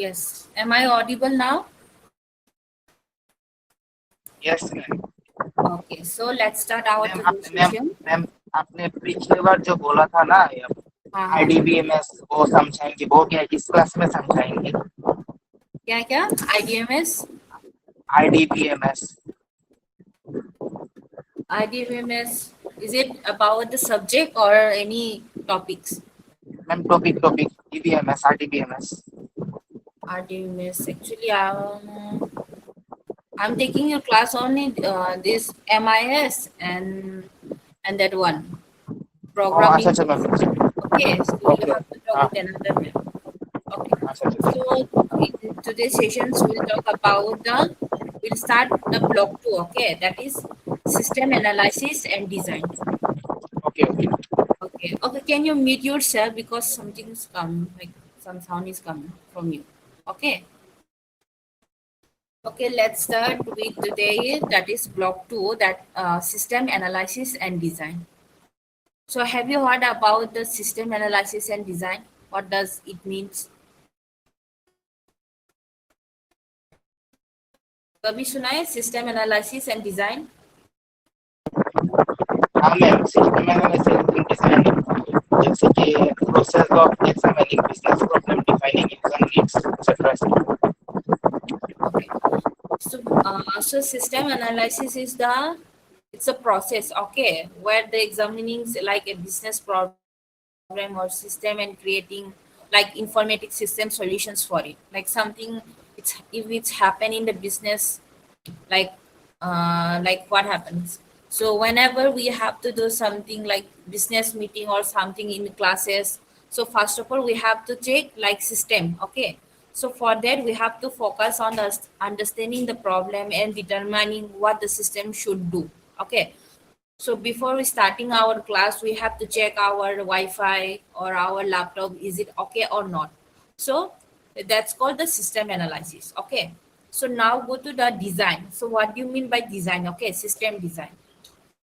Yes. Am I audible now? Yes ma'am. Okay. So let's start our ma'am today's आपने ma'am session. Ma'am आपने पिछली बार जो बोला था ना हाँ हाँ। आईडीबीएमएस वो समझाएंगे, वो क्या इस क्लास में समझाएंगे? क्या क्या? IDMS? IDBMS. IDMS. Is it about the subject or any topics? Ma'am topic EBMS RDBMS. RDMS. Actually, I'm taking your class only this MIS and that one अच्छा programming अच्छा course. Ma'am. Okay, so you okay have to talk हाँ with another ma'am. Okay, अच्छा अच्छा। so in today's sessions we'll talk about we'll start the block two. Okay, that is system analysis and design. Okay okay. Okay, okay. Can you mute yourself because something's come like some sound is coming from you. Okay. Okay, let's start with today. That is block two. That system analysis and design. So, have you heard about the system analysis and design? What does it means? कभी सुना है system analysis and design? हाँ ma'am, system analysis design जैसे कि process of examining business problem, defining user needs etcetera. Okay. So system analysis is it's a process, okay, where the examining like a business problem or system and creating like informatic system solutions for it. Like something, it's if it's happen in the business, like like what happens. So whenever we have to do something like business meeting or something in classes, so first of all we have to check like system, okay. So for that we have to focus on the understanding the problem and determining what the system should do, okay. So before we starting our class, we have to check our Wi-Fi or our laptop, is it okay or not? So that's called the system analysis. Okay. So now go to the design. So what do you mean by design? Okay, system design.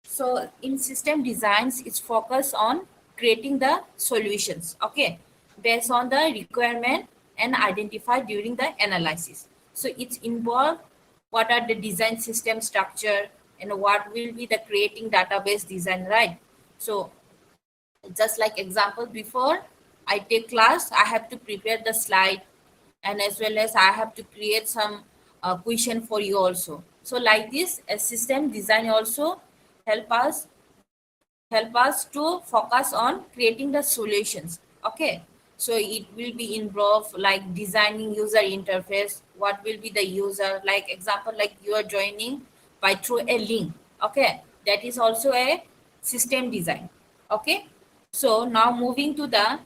So in system designs, it's focused on creating the solutions, okay, based on the requirement and identified during the analysis. So it's involved what are the design system structure and what will be the creating database design, right? So just like example before I take class, I have to prepare the slide and as well as I have to create some question for you also. So like this, a system design also help us to focus on creating the solutions, okay. So it will be involved like designing user interface, what will be the user, like example like you are joining by through a link, okay, that is also a system design, okay. So now moving to the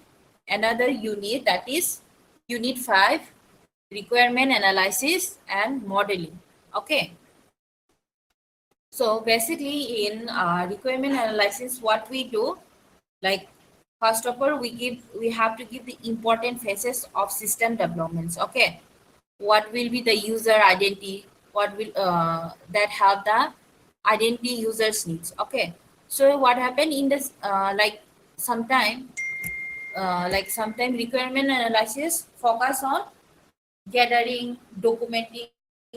another unit, that is unit 5, requirement analysis and modeling, okay. So basically in requirement analysis, what we do, like first of all, we have to give the important phases of system developments. Okay, what will be the user identity? What will that have the identity users needs? Okay, so what happened in this sometime sometime requirement analysis focus on gathering, documenting,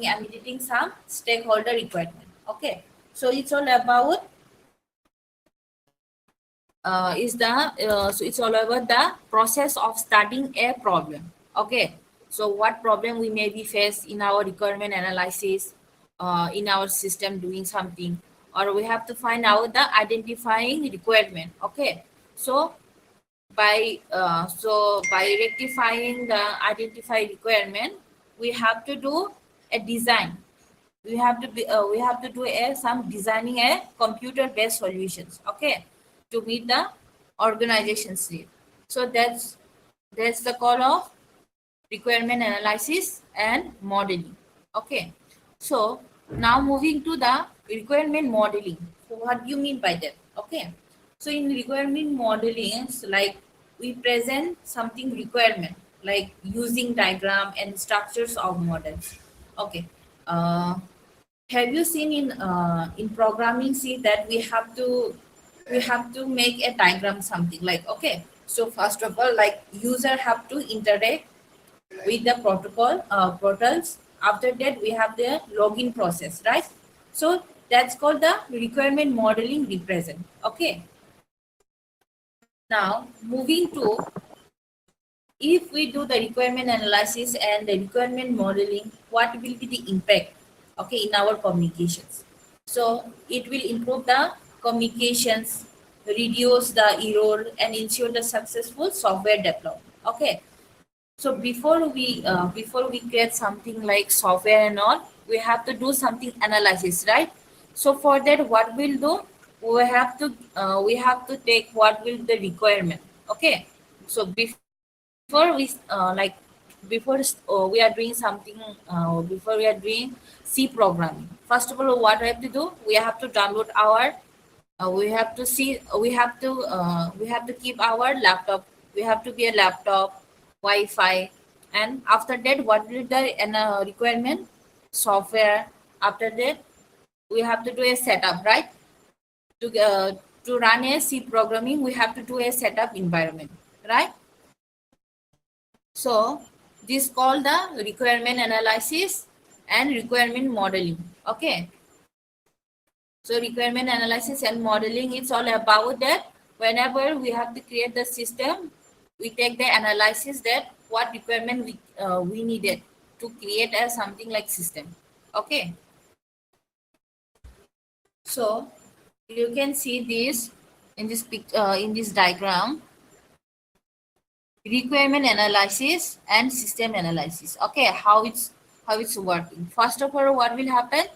and meeting some stakeholder requirement. Okay, so it's all about it's all about the process of starting a problem, okay. So what problem we may be faced in our requirement analysis, in our system doing something, or we have to find out the identifying requirement, okay. So by rectifying the identified requirement, we have to do a design. We have to do some designing a computer based solutions, okay, to meet the organization's need. So that's the call of requirement analysis and modeling, okay. So now moving to the requirement modeling. So what do you mean by that? Okay, so in requirement modeling, it's like we present something requirement like using diagram and structures of models, okay. uh, have you seen in programming see that we have to make a diagram something like, okay. So first of all, like user have to interact with the portals. After that, we have the login process, right? So that's called the requirement modeling represent. Okay. Now moving to, if we do the requirement analysis and the requirement modeling, what will be the impact, okay, in our communications? So it will improve the communications, reduce the error, and ensure the successful software development. Okay. So before we create something like software and all, we have to do something analysis, right? So for that, what we'll do, we have to take what will the requirement. Okay. So before we are doing something, before we are doing C programming. First of all, what we have to do, we have to download our we have to keep our laptop, we have to be a laptop, wi-fi, and after that what will the requirement software. After that we have to do a setup, right? To run a C programming, we have to do a setup environment, right? So this called the requirement analysis and requirement modeling. Okay. So requirement analysis and modeling, it's all about that whenever we have to create the system, we take the analysis that what requirement we needed to create as something like system. Okay. So you can see this in this diagram, requirement analysis and system analysis. Okay, how it's working. First of all, what will happen,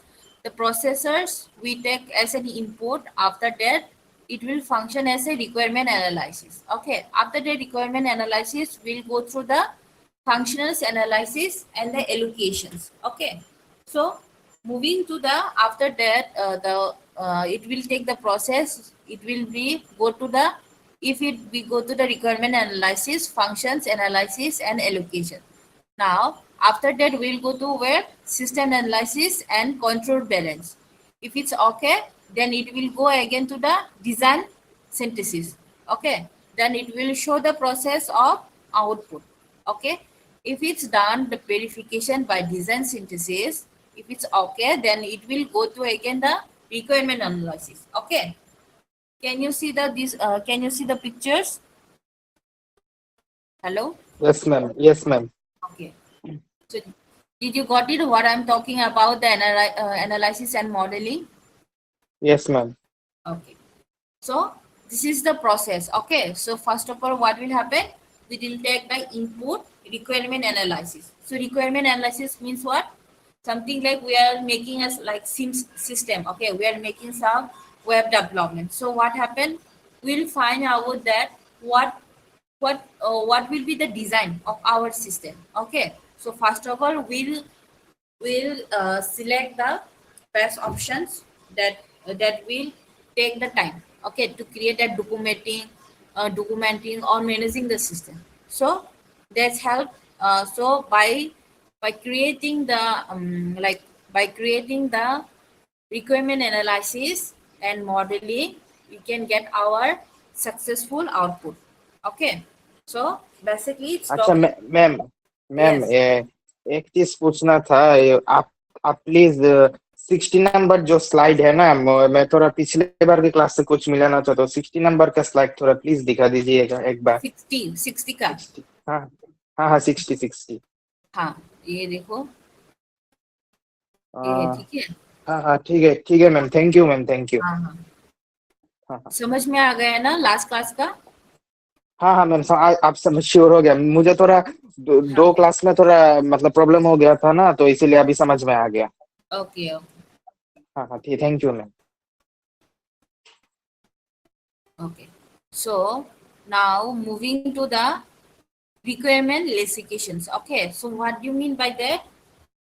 the processors we take as an input. After that it will function as a requirement analysis. Okay, after the requirement analysis we'll go through the functionals analysis and the allocations. Okay, so moving to the, after that the it will take the process, it will be go to the, if it we go to the requirement analysis, functions analysis and allocation. Now after that we'll go to where, system analysis and control balance. If it's okay, then it will go again to the design synthesis. Okay, then it will show the process of output. Okay, if it's done the verification by design synthesis, if it's okay, then it will go to again the requirement analysis. Okay, can you see the can you see the pictures? Hello. Yes, ma'am. Yes, ma'am. Okay, so did you got it what I'm talking about, the analysis and modeling? Yes, ma'am. Okay, so this is the process. Okay, so first of all what will happen, we will take the input, requirement analysis. So requirement analysis means what, something like we are making us like system. Okay, we are making some web development. So what happened, we'll find out that what will be the design of our system. Okay, so first of all we'll select the best options that will take the time, okay, to create a documenting or managing the system. So that's help. So by creating the by creating the requirement analysis and modeling, we can get our successful output. Okay, so basically it's अच्छा talking. Ma'am ma'am Yes. एक चीज पूछना था, आप please 60 number जो slide है ना, मैं थोड़ा पिछले बार की क्लास से कुछ मिलाना चाहता हूँ। 60 नंबर का स्लाइड थोड़ा प्लीज दिखा दीजिएगा एक बार। 60 का। 60, हाँ हाँ हाँ 60। हाँ, ये देखो, ये है, हाँ ठीक है। हाँ ठीक है ma'am, thank you ma'am, thank you. हाँ हाँ, हाँ हाँ समझ में आ गया ना लास्ट क्लास का? हाँ हाँ मैम, आप समझ श्योर हो गया। मुझे थोड़ा हाँ, दो क्लास में थोड़ा मतलब प्रॉब्लम हो गया था ना, तो इसीलिए अभी समझ में आ गया। ओके ओके हाँ हाँ ठीक, thank you ma'am. Okay. So now moving to the requirement specifications. Okay, so what do you mean by that?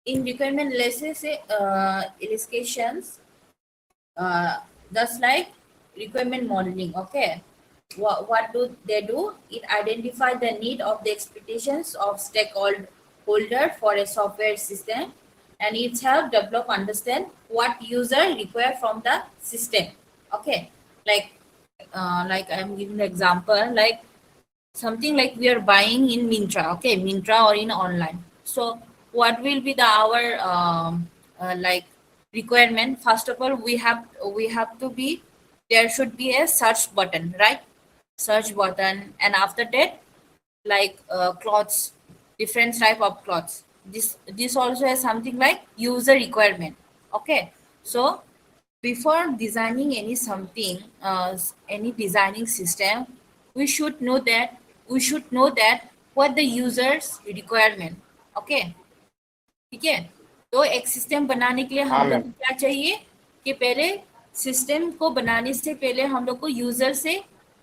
In requirement specifications, just like requirement modeling. Okay, what do they do? It identify the need of the expectations of stakeholder for a software system, and it help develop understand what user require from the system. Okay, like I'm giving an example, like something like we are buying in Mintra, okay, Mintra or in online. So what will be the our like requirement? First of all, we have to be, there should be a search button, right? Search button, and after that, like clothes, different type of clothes. This also has something like user requirement. Okay, so before designing any something, any designing system, we should know that what the users requirement. Okay, ठीक है. तो एक system बनाने के लिए हाँ हम लोग मैम. को क्या चाहिए कि पहले सिस्टम को बनाने से पहले हम लोग को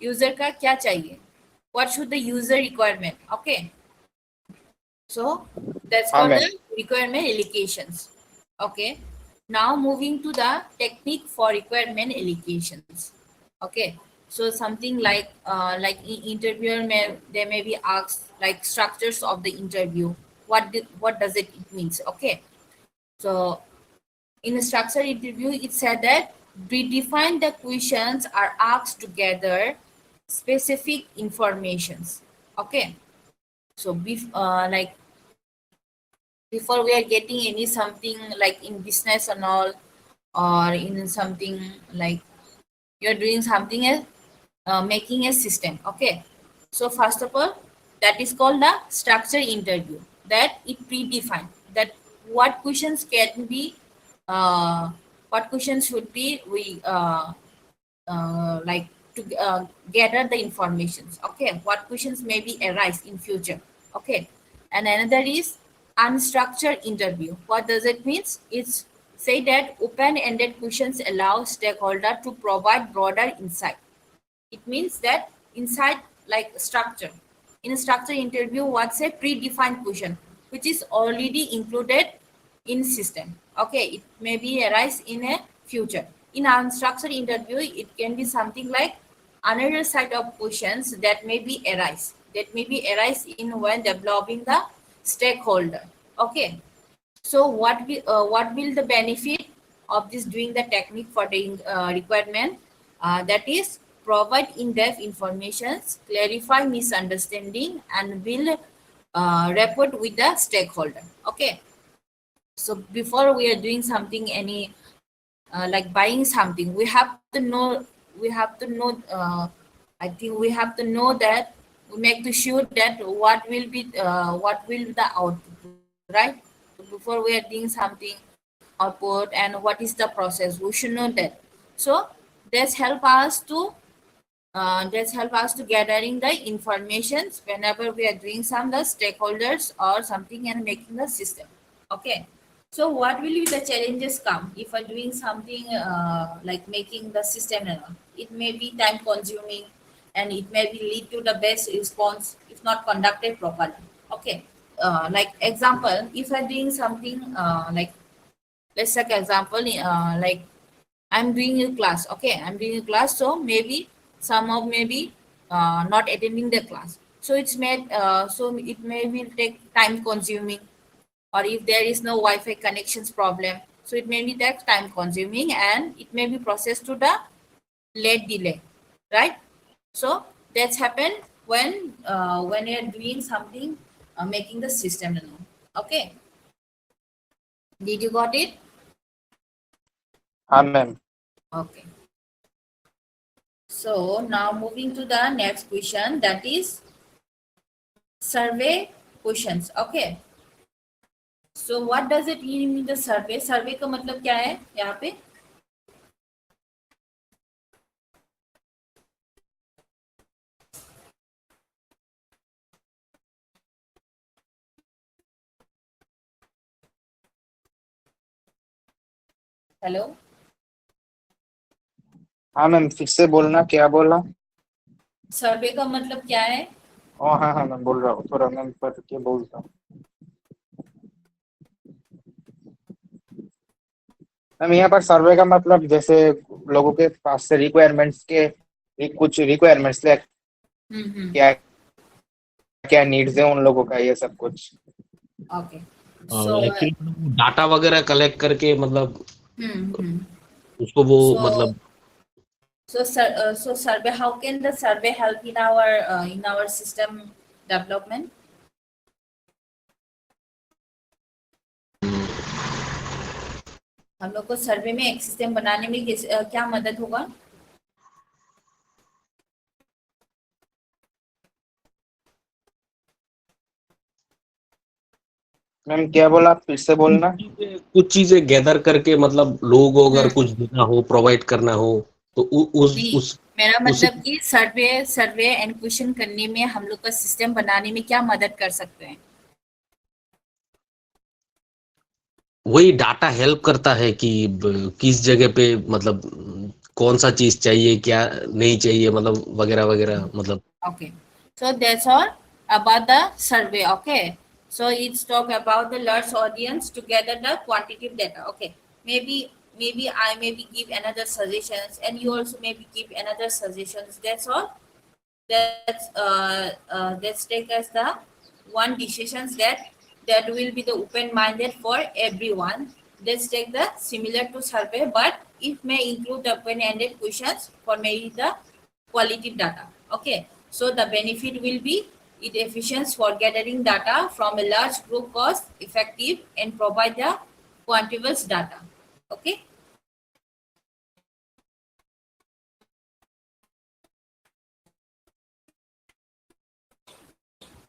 यूजर का क्या चाहिए, what should the user requirement. Okay, so that's हाँ called ma'am. the requirement allocations. Okay. Now moving to the technique for requirement allocations. Okay. So something like interviewer they may be asked like structures of the interview. What does it means? Okay. So in a structured interview, it said that redefine the questions are asked to gather specific informations. Okay. So like before we are getting any something like in business and all, or in something like you're doing something else, making a system. Okay, so first of all, that is called the structure interview, that it predefined that what questions can be, uh, what questions should be we like to gather the informations. Okay, what questions may be arise in future. Okay, and another is unstructured interview. What does it means? It's say that open-ended questions allow stakeholder to provide broader insight. It means that inside like structure. In a structured interview, what's a predefined question which is already included in system. Okay, it may be arise in a future. In unstructured interview, it can be something like another set of questions that may be arise. That may be arise in when developing the stakeholder. Okay, so what will the benefit of this doing the technique for the requirement? That is provide in-depth informations, clarify misunderstanding, and will report with the stakeholder. Okay. So before we are doing something, any like buying something, we have to know. We have to know. I think we have to know that we make to sure that what will be the output, right? So before we are doing something, output and what is the process, we should know that. So that's help us to gathering the informations whenever we are doing some the stakeholders or something and making the system. Okay, so what will be the challenges come if I'm doing something like making the system and all? It may be time consuming, and it may be lead to the best response if not conducted properly. Okay, like example, if I'm doing something like let's take example like I'm doing a class. Okay, I'm doing a class, so maybe some of maybe not attending the class, so it may be take time consuming, or if there is no Wi-Fi connections problem, so it may be that time consuming and it may be processed to the late delay, right? So that's happened when you're doing something making the system and all. Okay, did you got it? हाँ ma'am. Okay. So now moving to the next question, that is survey questions. Okay. So what does it mean in the survey? Survey का मतलब क्या है यहाँ पे? Hello, हाँ ma'am, फिर से बोलना, क्या बोला? सर्वे का मतलब क्या है? ओ हाँ हाँ, मैं बोल रहा हूँ, थोड़ा मैं पढ़ के बोलता हूँ. मैम यहाँ पर सर्वे का मतलब जैसे लोगों के पास से रिक्वायरमेंट्स के कुछ रिक्वायरमेंट्स ले, क्या क्या नीड्स है उन लोगों का, ये सब कुछ. ओके. सो एक्चुअली डाटा वगैरह कलेक्ट करके मतलब हम्म उसको वो So- मतलब So survey, how can the survey help in our system development? हम लोग को सर्वे में एक सिस्टम बनाने में क्या मदद होगा? मैम क्या बोला, आप फिर से बोलना। कुछ चीजें गैदर करके, मतलब लोगों को अगर कुछ देना हो, प्रोवाइड करना हो, तो उस मेरा मतलब कि सर्वे एंड क्वेश्चन करने में हम लोग का सिस्टम बनाने में क्या मदद कर सकते हैं? वही डाटा हेल्प करता है कि किस जगह पे, मतलब कौन सा चीज चाहिए, क्या नहीं चाहिए, मतलब वगैरह वगैरह, मतलब Okay, so that's all about the survey. Okay, so it's talk about the large audience to gather the quantitative data. Okay, maybe I maybe give another suggestions, and you also maybe give another suggestions. That's all. Let's take as the one decisions that will be the open-minded for everyone. Let's take the similar to survey, but it may include the open-ended questions for maybe the qualitative data. Okay, so the benefit will be it efficient for gathering data from a large group, cost effective, and provide the quantitative data. Okay.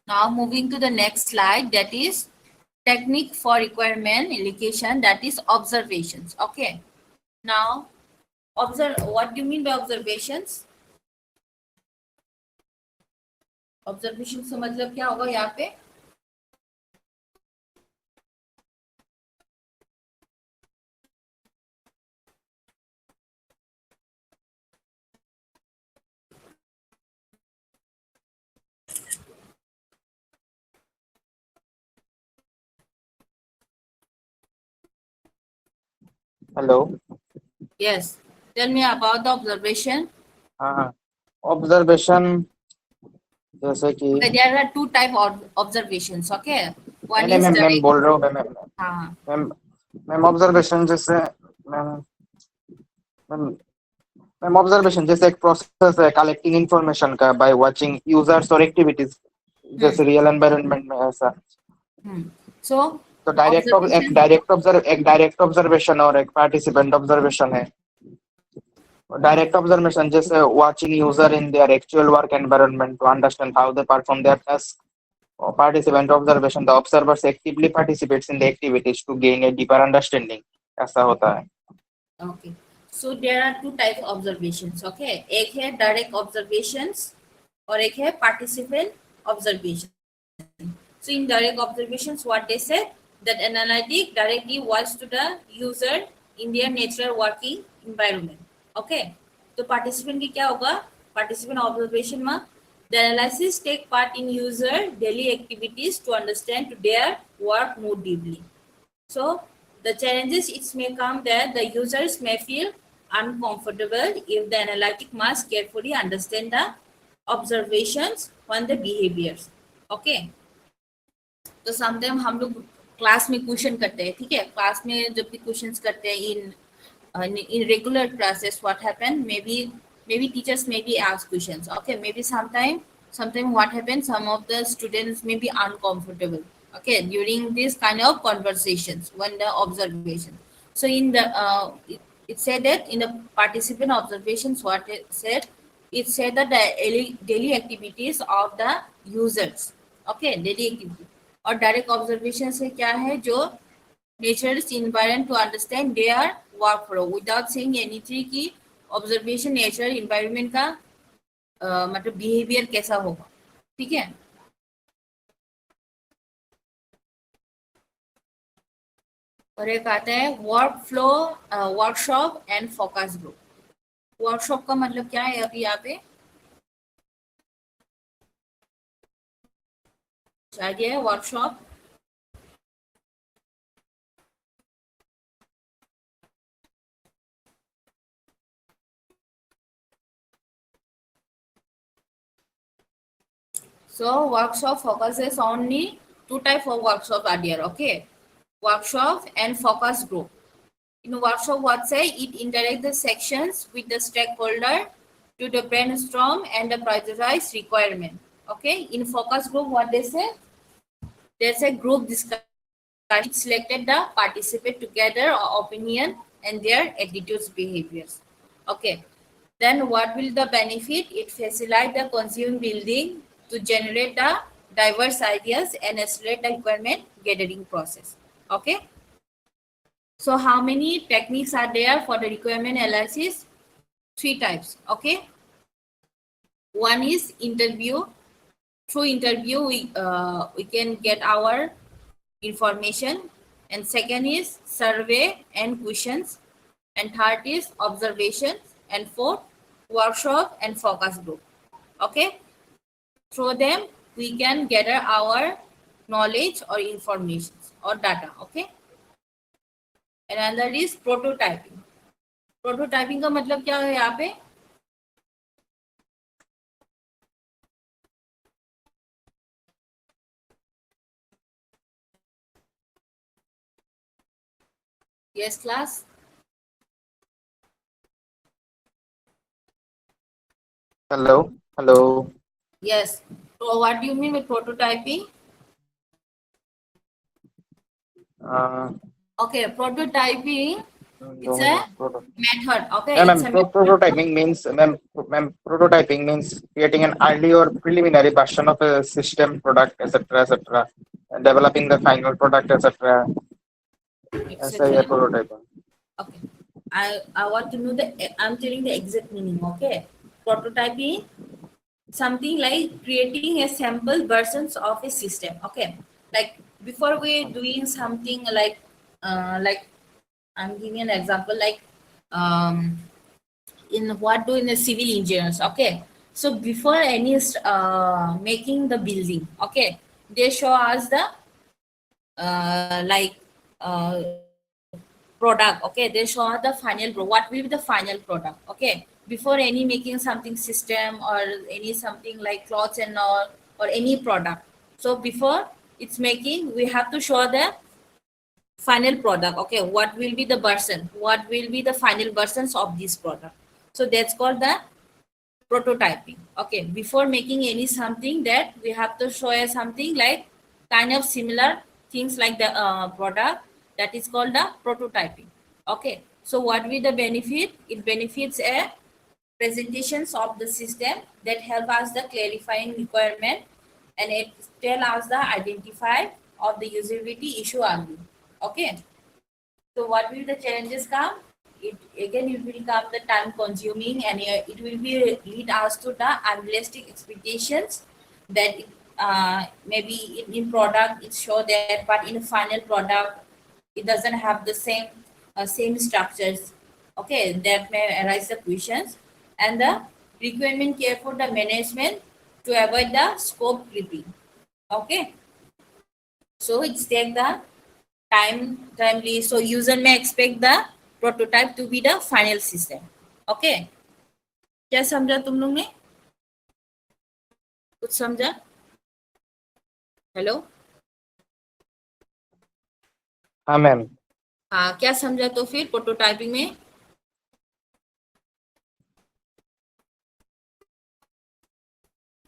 Now moving to the next slide, that is technique for requirement allocation, that is observations. Okay. Now observe, what do you mean by observations? Observation से मतलब क्या होगा यहाँ पे? Hello. Yes, tell me about the observation. हाँ, observation जैसे कि Okay, there are two type of observations. Okay, one नहीं is मैम, मैम direct. बोल रहा हूँ मैम। हाँ. मैम मैम ऑब्जर्वेशन जैसे मैम मैम मैम ऑब्जर्वेशन जैसे एक प्रोसेस है कलेक्टिंग इंफॉर्मेशन का बाय वाचिंग यूजर्स और एक्टिविटीज, जैसे रियल एनवायरनमेंट में ऐसा। So तो observation. एक डायरेक्ट ऑब्जर्वेशन और एक पार्टिसिपेंट ऑब्जर्वेशन है। डायरेक्ट ऑब्जर्वेशन जैसे watching user in their actual work environment to understand how they perform their task, or participant observation the observers actively participates in the activities to gain a deeper understanding, ऐसा होता है। Okay, so there are two type of observations. Okay, एक है direct observations और एक है participant observation. So in direct observations, what they said that an analytic directly watch to the user in their natural working environment. Okay, तो participant की क्या होगा? Participant observation में the analysis take part in user daily activities to understand their work more deeply. So the challenges it may come that the users may feel uncomfortable if the analytic must carefully understand the observations on the behaviors. Okay. तो sometime हम लोग class में question करते हैं, ठीक है, class में जब भी क्वेश्चंस करते हैं in regular classes, what happen, maybe teachers maybe ask questions. Okay, maybe sometime what happens, some of the students may be uncomfortable, okay, during this kind of conversations when the observation. So in the it said that in the participant observations, what it said that the daily activities of the users, okay, daily activity, और direct observation से क्या है, जो natures environment to understand their work flow without saying anything की observation nature environment का मतलब behaviour कैसा होगा, ठीक है। और एक आता है work flow workshop and focus group. Workshop का मतलब क्या है अभी यहाँ पे आइडिया है workshop. So workshop focuses only two type of workshop are there, okay, workshop and focus group. In workshop, what say? It interacts the sections with the stakeholder to the brainstorm and the prioritize requirement. Okay. In focus group, what they say? There's a group discussion. It selected the participate together or opinion and their attitudes, behaviors. Okay. Then what will the benefit? It facilitates the consumer building to generate the diverse ideas and accelerate the requirement gathering process. Okay. So how many techniques are there for the requirement analysis? 3 types. Okay. One is interview. Through interview, we can get our information. And second is survey and questions. And third is observation. And fourth, workshop and focus group. Okay. Through them, we can gather our knowledge or information or data. Okay. And another is prototyping. Prototyping का मतलब क्या है यहाँ पे? Yes, class. Hello. Hello. Yes. So what do you mean with prototyping? Okay, prototyping. It's a method. Okay, Ma'am, it's a method. prototyping means creating an early or preliminary version of a system, product, etc., and developing the final product, etc. ऐसा ही है prototyping. Okay. I want to know I'm telling the exact meaning. Okay. Prototyping, something like creating a sample versions of a system. Okay. Like before we doing something like I'm giving an example like in what do in the civil engineers. Okay. So before any making the building, okay, they show us the product. Okay, they show us the final what will be the final product. Okay, before any making something system or any something like clothes and all or any product. So before it's making, we have to show the final product. Okay, what will be the version, what will be the final versions of this product. So that's called the prototyping. Okay, before making any something, that we have to show us something like kind of similar things like the product, that is called the prototyping. Okay, so what will the benefit? It benefits a presentations of the system that help us the clarifying requirement, and it tell us the identify of the usability issue early. Okay, so what will the challenges come? It will come the time consuming, and it will be lead us to the unrealistic expectations that maybe in product it show that, but in final product it doesn't have the same structures. Okay, that may arise the questions, and the requirement care for the management to avoid the scope creeping. Okay, so it's take the timely, so user may expect the prototype to be the final system. Okay, क्या समझा तुम लोग ने? कुछ समझा? Hello, हाँ ma'am. हाँ, क्या समझा तो फिर प्रोटोटाइपिंग में?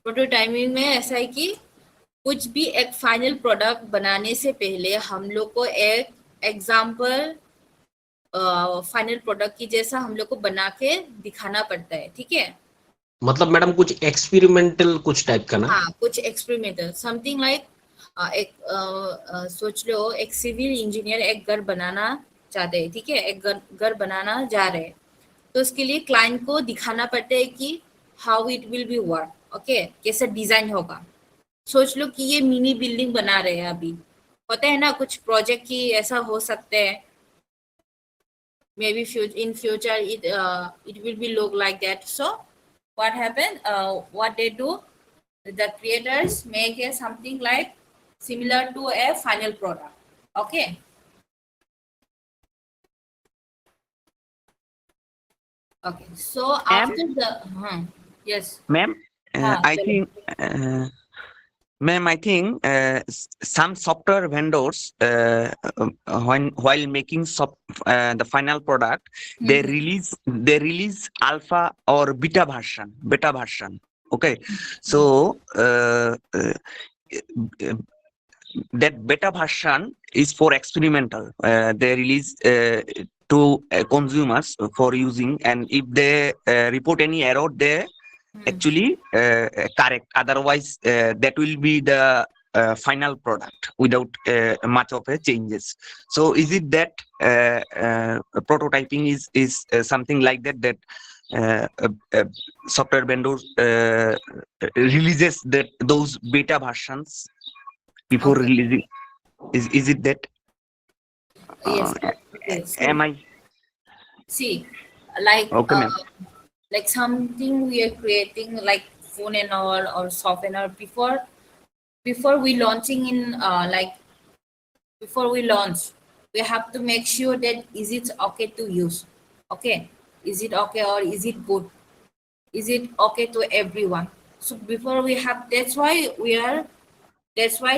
प्रोटोटाइपिंग में ऐसा है कि कुछ भी एक फाइनल प्रोडक्ट बनाने से पहले हम लोग को एक एग्जाम्पल फाइनल प्रोडक्ट की जैसा हम लोग को बना के दिखाना पड़ता है. ठीक है, मतलब मैडम कुछ एक्सपेरिमेंटल कुछ टाइप का ना? हाँ, कुछ एक्सपेरिमेंटल समथिंग लाइक एक सोच लो, एक सिविल इंजीनियर एक घर बनाना चाहते हैं. ठीक है, एक घर बनाना जा रहे हैं, तो उसके लिए क्लाइंट को दिखाना पड़ता है कि how it will be work. Okay, कैसा डिजाइन होगा. सोच लो कि ये मिनी बिल्डिंग बना रहे हैं. अभी होता है ना कुछ प्रोजेक्ट की ऐसा हो सकते हैं, maybe in future it will be look like that. So what happened, what they do, the creators make something like similar to a final product. Okay, okay, so after the yes Ma'am, हाँ, I चलो. think Ma'am, I think some software vendors, while making the final product, they release alpha or beta version. Okay, so that beta version is for experimental. They release to consumers for using, and if they report any error, they actually correct. Otherwise, that will be the final product without much of a changes. So is it that prototyping is something like that software vendors releases those beta versions before Okay. releasing? Is it that? Yes. Uh, Okay. So am I see, like okay, ma'am? like something we are creating like phone and all or software and all before we launching in like before we launch, we have to make sure that is it okay to use. Okay. Is it okay or is it good? Is it okay to everyone? So before we have that's why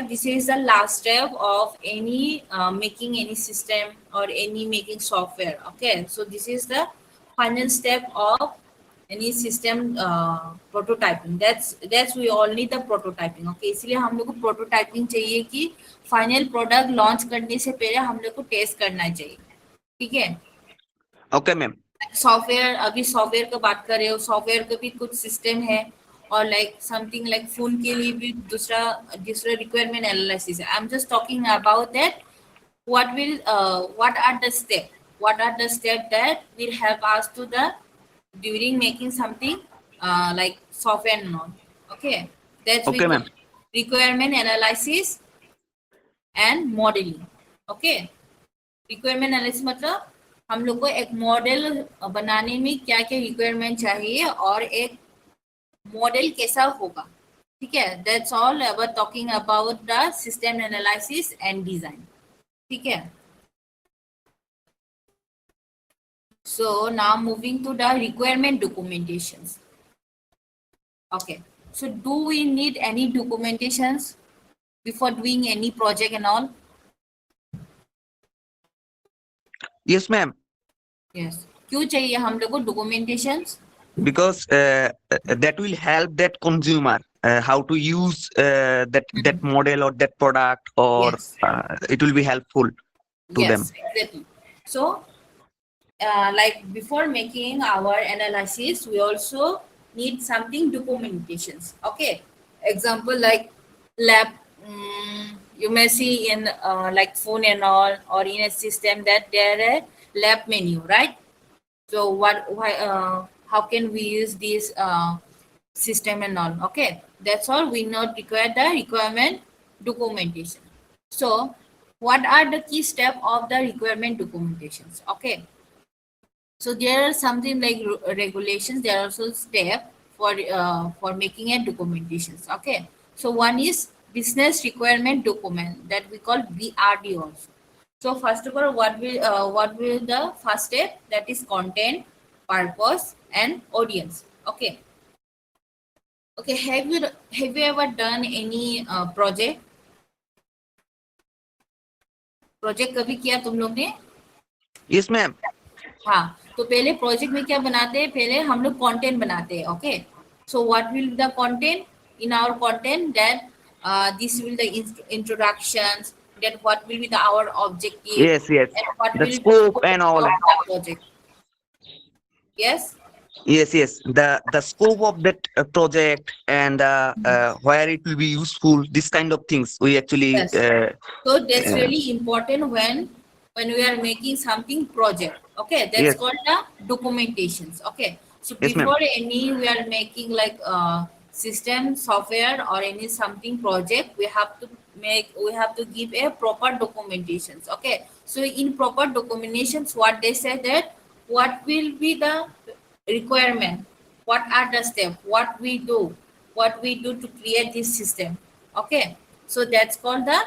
this is the last step of any making any system or any making software. Okay, so this is the final step of any system prototyping. That's we all need the prototyping. Okay, इसलिए हम लोग को prototyping चाहिए कि final product launch करने से पहले हम लोग को टेस्ट करना चाहिए. ठीक है. Okay, ma'am. सॉफ्टवेयर अभी सॉफ्टवेयर का बात कर रहे हो सॉफ्टवेयर का भी कुछ सिस्टम है और लाइक समथिंग लाइक फोन के लिए भी दूसरा दूसरा रिक्वायरमेंट एनालिसिस है I am just talking about that what are the step that will help us to the during making something like software and all. Okay, that's we Okay, call ma'am. requirement analysis and modeling. Okay, requirement analysis मतलब हम लोग को एक model बनाने में क्या क्या requirement चाहिए और एक मॉडल कैसा होगा. ठीक है, that's all about talking about the system analysis and design. ठीक है. So now moving to the requirement documentations. Okay, so do we need any documentations before doing any project and all? Yes, ma'am. Yes. क्यों चाहिए हम लोग को documentations? Because that will help that consumer how to use that model or that product, or Yes. it will be helpful to them. Yes, exactly. So like before making our analysis we also need something documentations. Okay, example like lab, you may see in like phone and all or in a system that there are lab menu, right? So how can we use this system and all? Okay, that's all. We not require the requirement documentation. So what are the key steps of the requirement documentations? Okay, so there are something like regulations. There are also steps for making a documentations. Okay, so one is business requirement document that we call BRD also. So first of all, what will the first step? That is content, purpose, and audience. Okay. Okay. Have you ever done any project? Project कभी किया तुम लोग ने? Yes, ma'am. हाँ, तो पहले project में क्या बनाते हैं? पहले हम लोग कंटेंट बनाते हैं. Okay, so what will the content? In our content that this will the introductions, that what will be the our objective, Yes, yes. and what The will be scope and all. of the project. Yes. Yes, yes. The scope of that project and where it will be useful. This kind of things we actually. Yes. So that's really important when we are making something project. Okay, that's Yes. called the documentations. Okay, so Yes, ma'am. before any we are making like system software or any something project, we have to give a proper documentations. Okay, so in proper documentations, what they say that what will be the requirement, what are the steps, what we do to create this system. Okay, so that's called the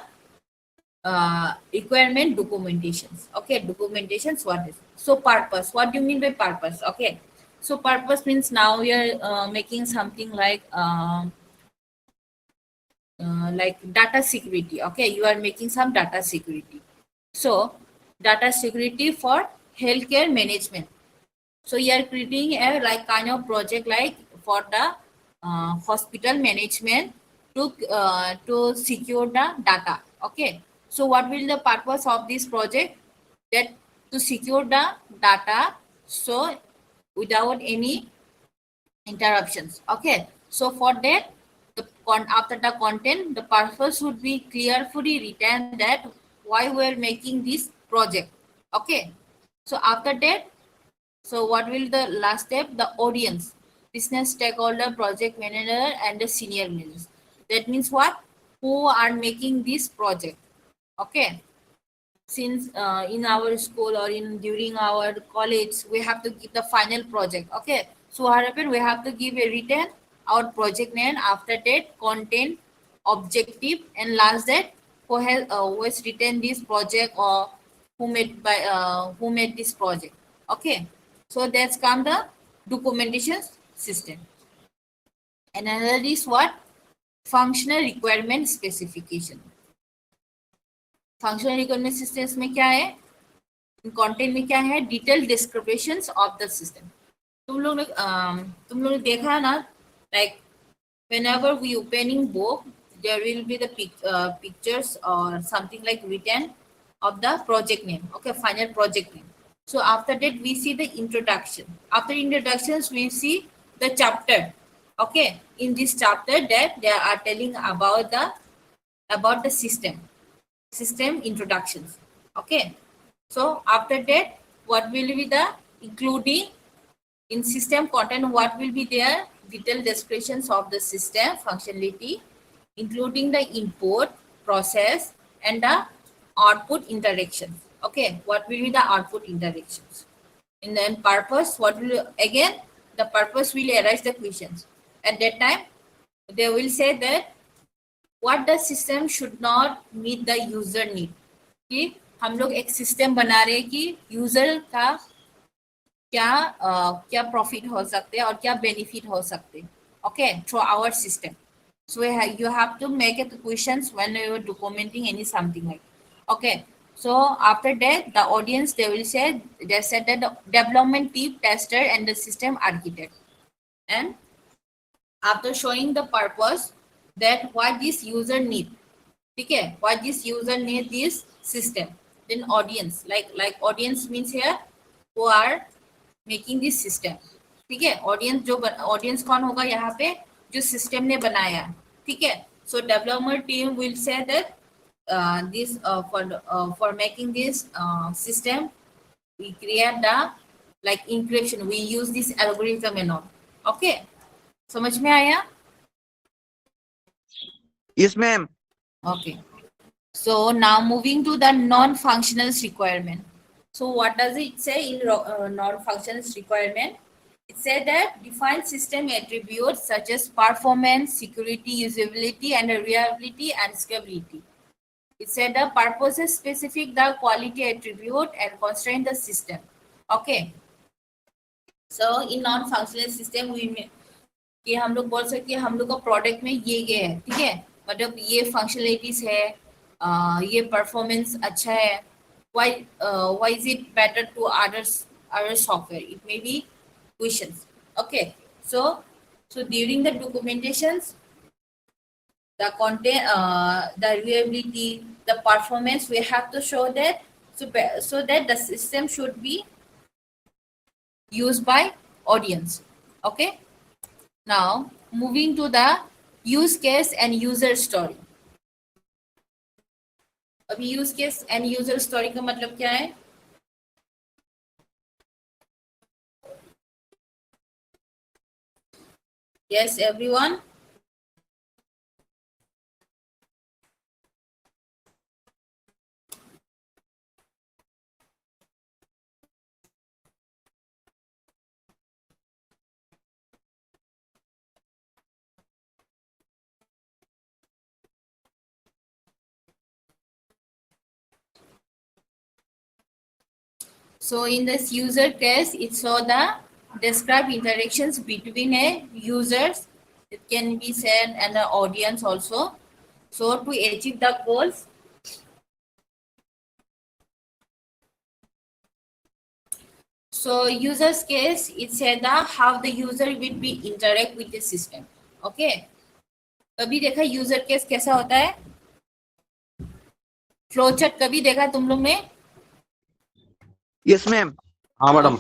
requirement documentations. Okay, documentations, what is so purpose? What do you mean by purpose? Okay, so purpose means now we are making something like like data security. Okay, you are making some data security. So data security for healthcare management. So you are creating a like kind of project like for the hospital management to secure the data. Okay. So what will the purpose of this project? That to secure the data so without any interruptions. Okay. So for that, after the content, the purpose would be clearly written that why we are making this project. Okay. So after that, so what will the last step? The audience, business stakeholder, project manager, and the senior managers. That means what? Who are making this project? Okay. Since in our school or in during our college, we have to give the final project. Okay. So what happened? We have to give a written our project name, after that content, objective, and last that who has written this project or who made this project. Okay. So that's come the documentation system. And another is what? Functional requirement specification. Functional requirement systems में क्या है? Content में क्या है? Detail descriptions of the system. तुम लोग ने देखा ना, like whenever we opening book, there will be the pictures or something like written of the project name. Okay, final project name. So after that, we see the introduction. After introductions, we see the chapter. Okay, in this chapter that they are telling about the system introductions. Okay, so after that, what will be the including in system content? What will be there? Detailed descriptions of the system functionality, including the input, process, and the output interactions. Okay, what will be the output interactions? And then purpose, what will, again, the purpose will arise the questions. At that time, they will say that what the system should not meet the user need. कि हम लोग एक system बना रहे हैं कि user का क्या प्रॉफिट हो सकते हैं और क्या बेनिफिट हो सकते हैं. Okay, through our system. So you have to make it questions when you are documenting any something like. Okay, so after that, the audience they said that the development team, tester, and the system architect. And after showing the purpose that what this user need, okay, what this user need this system. Then audience, like audience means here who are making this system. ठीक है, audience कौन होगा यहाँ पे? जो system ने बनाया. ठीक है, so development team will say that this for making this system we create the like encryption, we use this algorithm and all. Okay, समझ में आया? Yes, ma'am. Okay, so now moving to the non-functional requirement. So what does it say in non-functional requirement? It said that define system attributes such as performance, security, usability, and reliability and scalability. It said the purpose is specific the quality attribute and constrain the system. Okay. So in non-functional system कि हम लोग बोल सकते हैं हम लोग का product में ये है. ठीक है, मतलब ये फंक्शनलिटीज है, ये परफॉर्मेंस अच्छा है. Why is it better to other software? It may be questions. Okay, so during the documentations, the content, the reliability, the performance, we have to show that so that the system should be used by audience. Okay, now moving to the use case and user story. अभी use case and user story का मतलब क्या है? Yes, everyone. So in this user case, it saw the describe interactions between a users. It can be said and the audience also. So to achieve the goals, so user's case, it said that how the user will be interact with the system. Okay. कभी देखा user case कैसा होता है? Flow chart कभी देखा तुम लोग ने? Yes, ma'am. हाँ madam.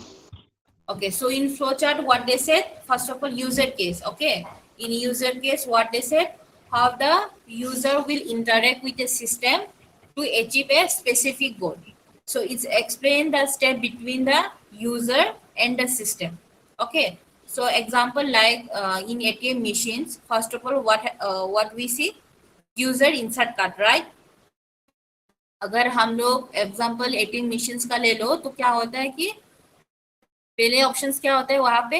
Okay, so in flowchart, what they said, first of all, user case. Okay, in user case, what they said, how the user will interact with the system to achieve a specific goal. So it's explain the step between the user and the system. Okay, so example like in ATM machines, first of all, what we see, user insert card, right? अगर हम लोग example ATM machines का ले लो तो क्या होता है कि पहले ऑप्शंस क्या होता है वहां पे?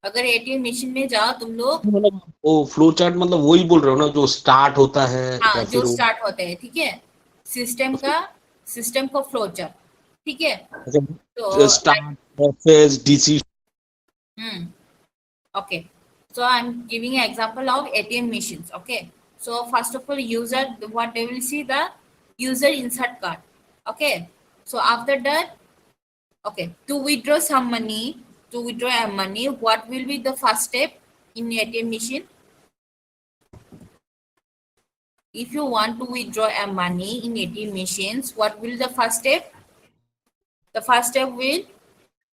अगर एटीएम मशीन में जाओ तुम लोग, मतलब वो फ्लो चार्ट मतलब वही बोल रहे हो ना जो स्टार्ट होता है हाँ या जो फिर वो स्टार्ट होते हैं, ठीक है, सिस्टम का फ्लो चार्ट, ठीक है, तो start process decision. okay, so I'm giving an example of ATM machines. Okay, so first of all, user, what they will see, the user insert card. Okay, so after that, okay, to withdraw some money, what will be the first step in ATM machine? If you want to withdraw a money in ATM machines, what will the first step? The first step will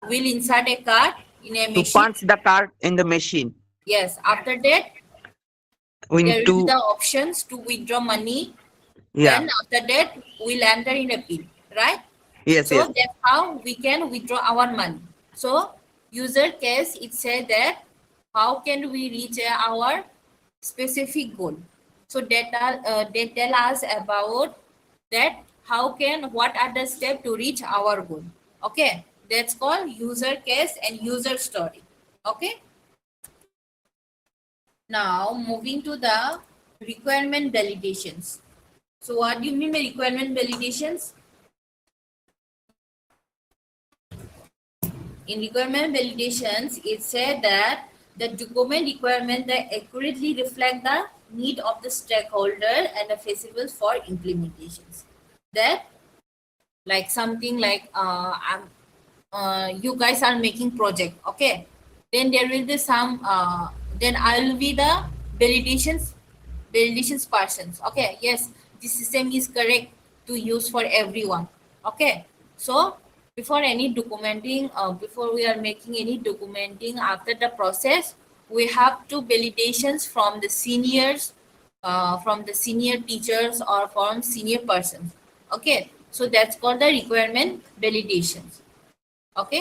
insert a card in a To machine. punch the card in the machine, Yes. After that, we there need will be to, the options to withdraw money. yeah, Then after that, we'll enter in a pin, right? yes, So yes. that's how we can withdraw our money. So user case, it said that how can we reach our specific goal? So they tell us about that what are the steps to reach our goal. Okay, that's called user case and user story. Okay. Now moving to the requirement validations. So what do you mean by requirement validations? In requirement validations, it said that the document requirement that accurately reflect the need of the stakeholder and are feasible for implementations. That like something like you guys are making project, okay? Then there will be some then I will be the validations persons. Okay, yes, this system is correct to use for everyone. Okay, so before any documenting, before we are making any documenting after the process, we have to validations from the seniors, from the senior teachers or from senior persons. Okay, so that's called the requirement validations. Okay,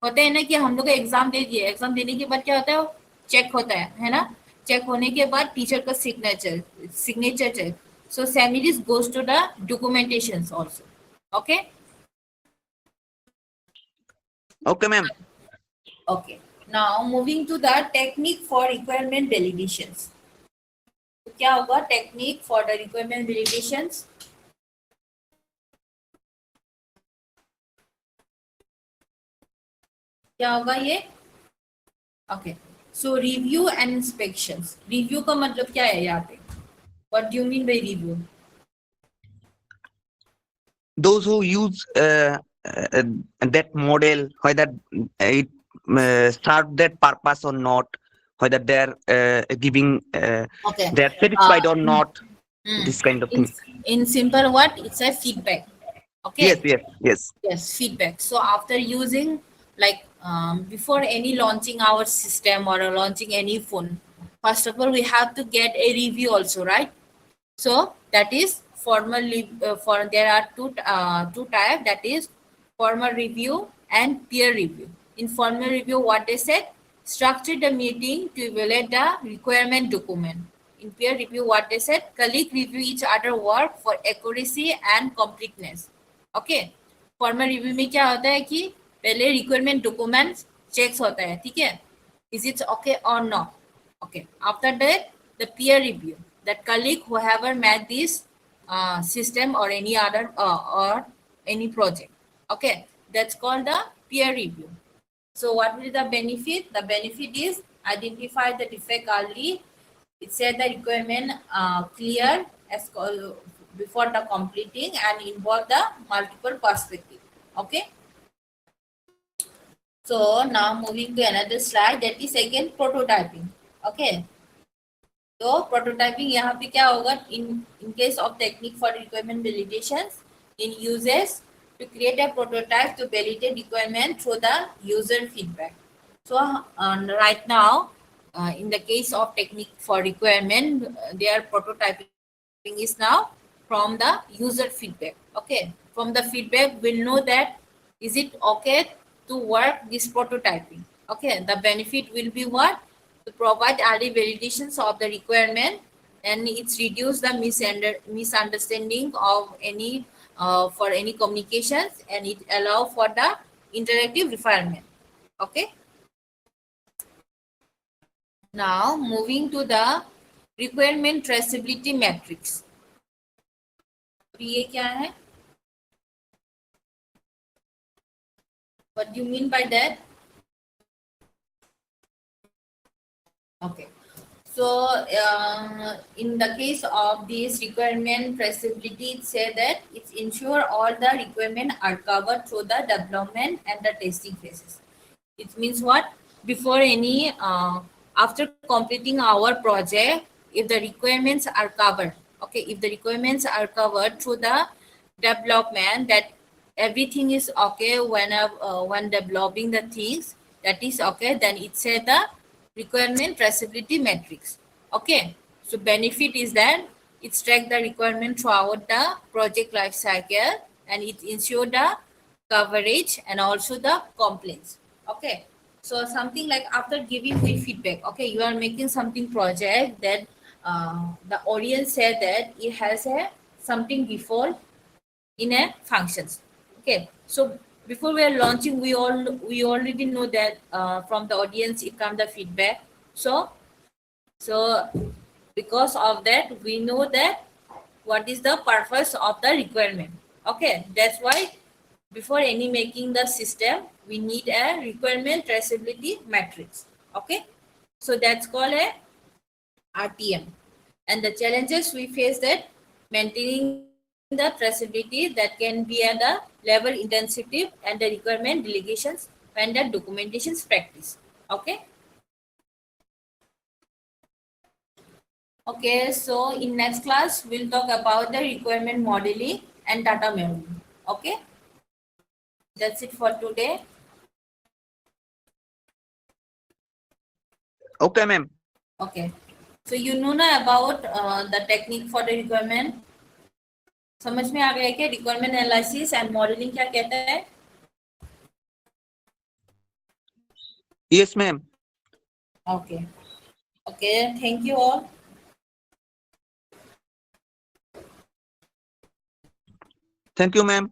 होता है ना कि हम लोग exam दे दिए, exam देने के बाद क्या होता है, वो चेक होता है ना, चेक होने के बाद टीचर का signature check, so same it goes to the documentations also. Okay Okay, ma'am. Okay, now moving to the technique for requirement validations. क्या होगा technique for the requirement validations? क्या होगा ये? Okay, so review and inspections. Review का मतलब क्या है यहाँ पे? What do you mean by review? Those who use that model, whether it serve that purpose or not, whether they're giving, Okay. they're satisfied or not, this kind of thing. In simple word, it's a feedback. Okay. Yes, yes, yes. Yes, feedback. So after using, like before any launching our system or launching any phone, first of all we have to get a review also, right? So that is formal. For there are two types. That is formal review and peer review. In formal review, what they said, structure the meeting to evaluate the requirement document. In peer review, what they said, colleague review each other work for accuracy and completeness. Okay, formal review में क्या होता है कि पहले requirement documents checks होता है, ठीक है, इज इट ओके और not. Okay, after that the peer review, that colleague who have made this system or any other or any project. Okay, that's called the peer review. So what will the benefit? The benefit is identify the defect early, It said the requirement clear as before the completing and involve the multiple perspective. Okay. So now moving to another slide, that is again prototyping. Okay. तो prototyping यहाँ पे क्या होगा, in case of technique for requirement validations, in uses to create a prototype to validate requirement through the user feedback. So right now, in the case of technique for requirement, their prototyping is now from the user feedback. Okay, from the feedback we'll know that is it okay to work this prototyping. Okay, the benefit will be what? To provide early validations of the requirement, and it's reduce the misunderstanding of any for any communications, and it allow for the interactive refinement. Okay. Now moving to the requirement traceability matrix. ये क्या है? What do you mean by that? Okay. So in the case of this requirement traceability, it says that it ensure all the requirements are covered through the development and the testing phases. It means what? Before any, after completing our project, if the requirements are covered, okay, if the requirements are covered through the development, that everything is okay when developing the things, that is okay, then it says the requirement traceability matrix. Okay, so benefit is that it tracks the requirement throughout the project life cycle, and it ensure the coverage and also the complaints. Okay, so something like after giving the feedback, okay, you are making something project that the audience said that it has a something default in a functions. Okay, so before we are launching, we already know that from the audience it comes the feedback. So because of that, we know that what is the purpose of the requirement. Okay, that's why before any making the system, we need a requirement traceability matrix. Okay, so that's called a RTM. And the challenges we face that maintaining the traceability that can be at the level intensive and the requirement delegations when the documentations practice. Okay. Okay, so in next class, we'll talk about the requirement modeling and data memory. Okay. That's it for today. Okay, ma'am. Okay. So you know ना about the technique for the requirement. समझ में आ गया क्या requirement analysis and modeling क्या कहता है? Yes, ma'am. Okay. Okay. Thank you all. Thank you, ma'am.